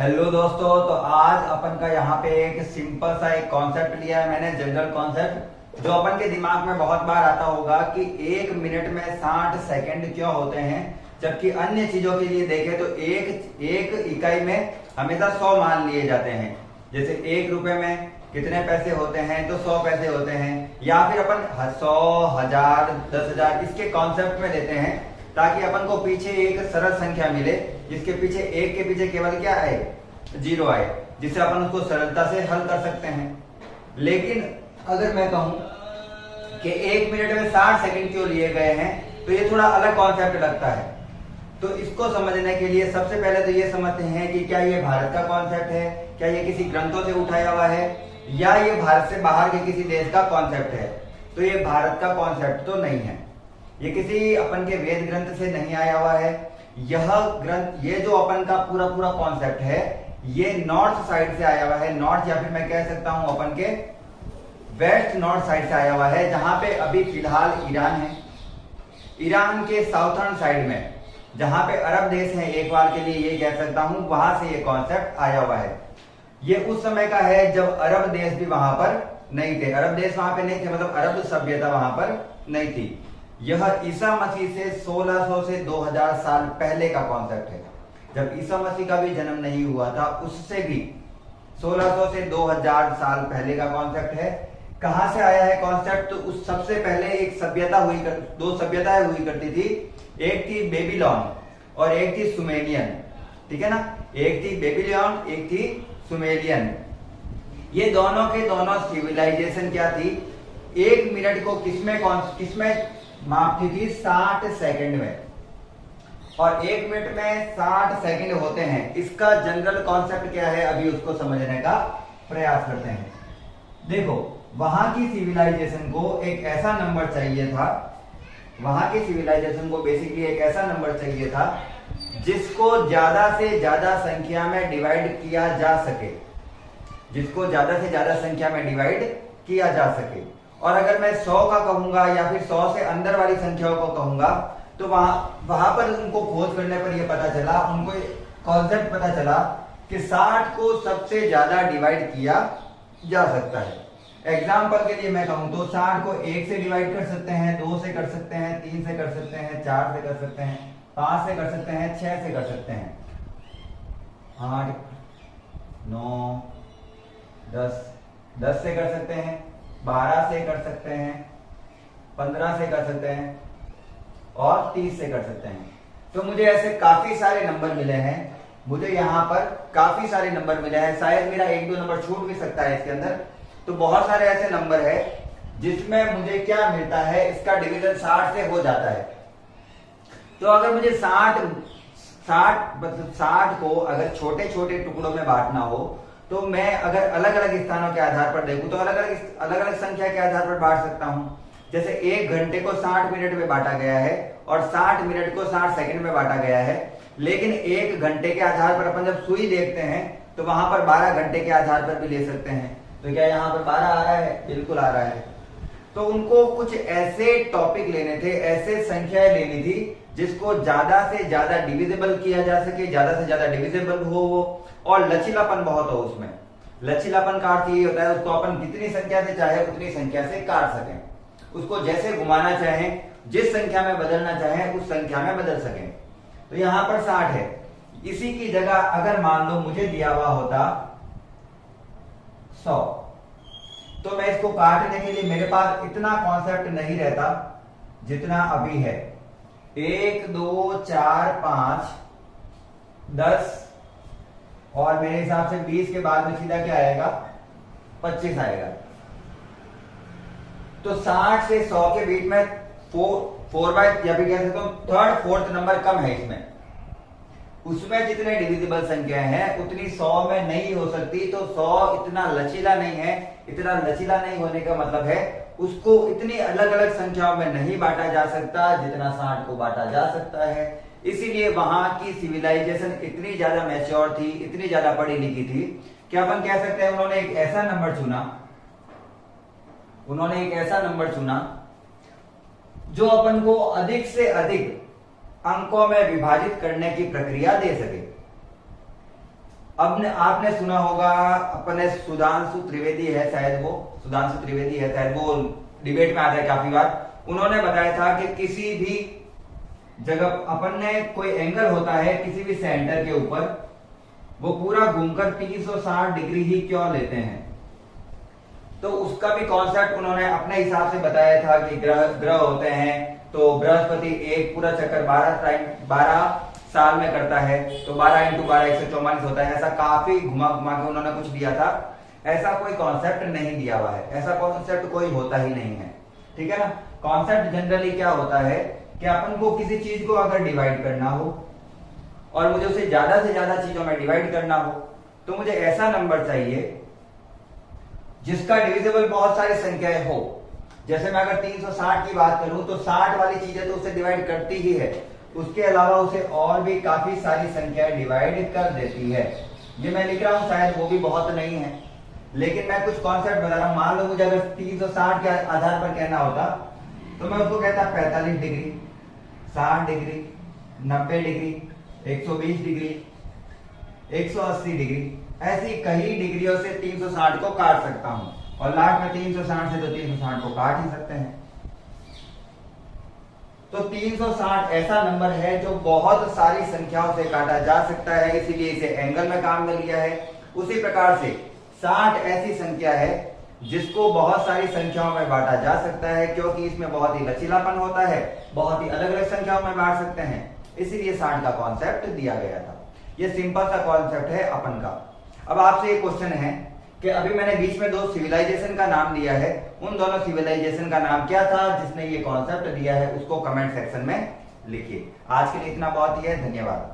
Hello दोस्तों, तो आज अपन का यहाँ पे एक सिंपल सा एक कॉन्सेप्ट लिया है मैंने, जनरल कॉन्सेप्ट जो अपन के दिमाग में बहुत बार आता होगा कि 1 मिनट में 60 सेकंड क्यों होते हैं, जबकि अन्य चीजों के लिए देखें तो एक इकाई में हमेशा 100 मान लिए जाते हैं। जैसे 1 रुपए में कितने पैसे होते हैं, तो 100 पैसे होते हैं, या फिर अपन 100, 1000, 10,000 इसके कॉन्सेप्ट में लेते हैं ताकि अपन को पीछे एक सरल संख्या मिले जिसके पीछे एक के पीछे केवल क्या आए, 0 आए, जिससे अपन उसको सरलता से हल कर सकते हैं। लेकिन अगर मैं कहूं कि 1 मिनट में 60 सेकंड क्यों लिए गए हैं, तो ये थोड़ा अलग कॉन्सेप्ट लगता है। तो इसको समझने के लिए सबसे पहले तो ये समझते हैं कि क्या ये भारत का कॉन्सेप्ट है, क्या ये किसी ग्रंथों से उठाया हुआ है, या ये भारत से बाहर के किसी देश का कॉन्सेप्ट है। तो ये भारत का कॉन्सेप्ट तो नहीं है, ये किसी अपन के वेद ग्रंथ से नहीं आया हुआ है। यह ग्रंथ, ये जो अपन का पूरा पूरा कॉन्सेप्ट है, ये नॉर्थ साइड से आया हुआ है। नॉर्थ, या फिर मैं कह सकता हूं अपन के वेस्ट नॉर्थ साइड से आया हुआ है, जहां पे अभी फिलहाल ईरान है। ईरान के साउथर्न साइड में जहां पे अरब देश है, एक बार के लिए ये कह सकता हूं, वहां से ये कॉन्सेप्ट आया हुआ है। ये उस समय का है जब अरब देश भी वहां पर नहीं थे, अरब देश वहां पे नहीं थे, मतलब अरब सभ्यता वहां पर नहीं थी। यह ईसा मसीह से 1600 से 2000 साल पहले का कॉन्सेप्ट है। जब ईसा मसीह का भी जन्म नहीं हुआ था, उससे भी 1600 से 2000 साल पहले का कॉन्सेप्ट है। कहां से आया है कॉन्सेप्ट, तो उस सबसे पहले एक सभ्यता दो सभ्यताएं हुई करती थी। एक थी बेबीलोन और एक थी सुमेरियन, ठीक है ना। एक थी बेबीलोन, एक थी सुमेरियन। ये दोनों के दोनों सिविलाइजेशन क्या थी, 1 मिनट को किसमें मापती थी, 60 सेकंड में। और 1 मिनट में 60 सेकंड होते हैं। इसका जनरल कॉन्सेप्ट क्या है, अभी उसको समझने का प्रयास करते हैं। देखो, वहां की सिविलाइजेशन को एक ऐसा नंबर चाहिए था, वहां की सिविलाइजेशन को बेसिकली एक ऐसा नंबर चाहिए था जिसको ज्यादा से ज्यादा संख्या में डिवाइड किया जा सके, जिसको ज्यादा से ज्यादा संख्या में डिवाइड किया जा सके। और अगर मैं 100 का कहूंगा या फिर 100 से अंदर वाली संख्याओं को कहूंगा, तो वहां पर उनको खोज करने पर यह पता चला, उनको कॉन्सेप्ट पता चला कि 60 को सबसे ज्यादा डिवाइड किया जा सकता है। एग्जाम्पल के लिए मैं कहूं तो 60 को 1 से डिवाइड कर सकते हैं, 2 से कर सकते हैं, 3 से कर सकते हैं, 4 से कर सकते हैं, 5 से कर सकते हैं, 6 से कर सकते हैं, 8, 9, 10 से कर सकते हैं, 12 से कर सकते हैं, 15 से कर सकते हैं और 30 से कर सकते हैं। तो मुझे ऐसे काफी सारे नंबर मिले हैं, मुझे यहाँ पर काफी सारे नंबर मिले हैं। शायद मेरा 1-2 नंबर छूट भी सकता है इसके अंदर। तो बहुत सारे ऐसे नंबर है जिसमें मुझे क्या मिलता है, इसका डिवीजन 60 से हो जाता है। तो अगर मुझे 60 को अगर छोटे छोटे टुकड़ों में बांटना हो, तो मैं अगर अलग अलग स्थानों के आधार पर देखूं तो अलग अलग संख्या के आधार पर बांट सकता हूं। जैसे 1 घंटे को 60 मिनट में बांटा गया है और 60 मिनट को 60 सेकंड में बांटा गया है। लेकिन 1 घंटे के आधार पर अपन जब सुई देखते हैं तो वहां पर 12 घंटे के आधार पर भी ले सकते हैं। तो क्या यहाँ पर 12 आ रहा है? बिल्कुल आ रहा है। तो उनको कुछ ऐसे टॉपिक लेने थे, ऐसे संख्याएं लेनी थी जिसको ज्यादा से ज्यादा डिविजिबल किया जा सके, ज्यादा से ज्यादा डिविजिबल हो वो, और लचीलापन बहुत हो उसमें। लचीलापन का अर्थ ये होता है उसको अपन जितनी संख्या से चाहे उतनी संख्या से काट सकें, उसको जैसे घुमाना चाहें, जिस संख्या में बदलना चाहें उस संख्या में बदल सकें। तो यहां पर 60 है। इसी की जगह अगर मान लो मुझे दिया हुआ होता 100, तो मैं इसको काटने के लिए मेरे पास इतना कॉन्सेप्ट नहीं रहता जितना अभी है। 1, 2, 4, 5, 10 और मेरे हिसाब से 20 के बाद में सीधा क्या आएगा, 25 आएगा। तो 60 से 100 के बीच में 4 बाय, या फिर कह सकता हूं 3rd 4th नंबर कम है इसमें। उसमें जितने डिविजिबल संख्याएं हैं उतनी 100 में नहीं हो सकती। तो 100 इतना लचीला नहीं है। इतना लचीला नहीं होने का मतलब है उसको इतनी अलग अलग संख्याओं में नहीं बांटा जा सकता जितना 60 को बांटा जा सकता है। इसीलिए वहां की सिविलाइजेशन इतनी ज्यादा मैच्योर थी, इतनी ज्यादा पढ़ी लिखी थी कि अपन कह सकते हैं उन्होंने एक ऐसा नंबर चुना जो अपन को अधिक से अधिक अंकों में विभाजित करने की प्रक्रिया दे सके। अब आपने सुना होगा, अपने सुधांशु त्रिवेदी है शायद, वो सुधांशु त्रिवेदी है शायद, वो डिबेट में आता है काफी बार। उन्होंने बताया था कि किसी भी जगह अपन ने कोई एंगल होता है किसी भी सेंटर के ऊपर, वो पूरा घूमकर 360 डिग्री ही क्यों लेते हैं। तो उसका भी कॉन्सेप्ट उन्होंने अपने हिसाब से बताया था कि ग्रह होते हैं, तो बृहस्पति एक पूरा चक्कर 12 साल में करता है, तो 12 × 12 144 होता है। ऐसा काफी घुमा घुमा के उन्होंने कुछ दिया था। ऐसा कोई कॉन्सेप्ट नहीं दिया हुआ है, ऐसा कॉन्सेप्ट कोई होता ही नहीं है, ठीक है ना। कॉन्सेप्ट जनरली क्या होता है कि अपन को किसी चीज को अगर डिवाइड करना हो और मुझे उसे ज्यादा से ज्यादा चीजों में डिवाइड करना हो, तो मुझे ऐसा नंबर चाहिए जिसका डिविजिबल बहुत सारी संख्याएं हो। जैसे मैं अगर 360 की बात करूं तो 60 वाली चीजें तो उसे डिवाइड करती ही है, उसके अलावा उसे और भी काफी सारी संख्याएं डिवाइड कर देती है। ये मैं लिख रहा हूं, शायद वो भी बहुत नहीं है, लेकिन मैं कुछ कॉन्सेप्ट बता रहा हूं। मान लो मुझे अगर 360 के आधार पर कहना होता तो मैं उसको कहता 45 degree, 60 degree, 90 degree, 120 degree, 180 degree, ऐसी कई डिग्रियों से 360 को काट सकता हूं। और लास्ट में 360 से तो 360 को काट ही सकते हैं। तो 360 ऐसा नंबर है जो बहुत सारी संख्याओं से काटा जा सकता है, इसीलिए इसे एंगल में काम में लिया है। उसी प्रकार से 60 ऐसी संख्या है जिसको बहुत सारी संख्याओं में बांटा जा सकता है, क्योंकि इसमें बहुत ही लचीलापन होता है, बहुत ही अलग अलग संख्याओं में बांट सकते हैं, इसीलिए 60 का कॉन्सेप्ट दिया गया था। ये सिंपल सा कॉन्सेप्ट है अपन का। अब आपसे एक क्वेश्चन है कि अभी मैंने बीच में 2 सिविलाइजेशन का नाम दिया है, उन दोनों सिविलाइजेशन का नाम क्या था जिसने ये कॉन्सेप्ट दिया है, उसको कमेंट सेक्शन में लिखिए। आज के लिए इतना बहुत ही है, धन्यवाद।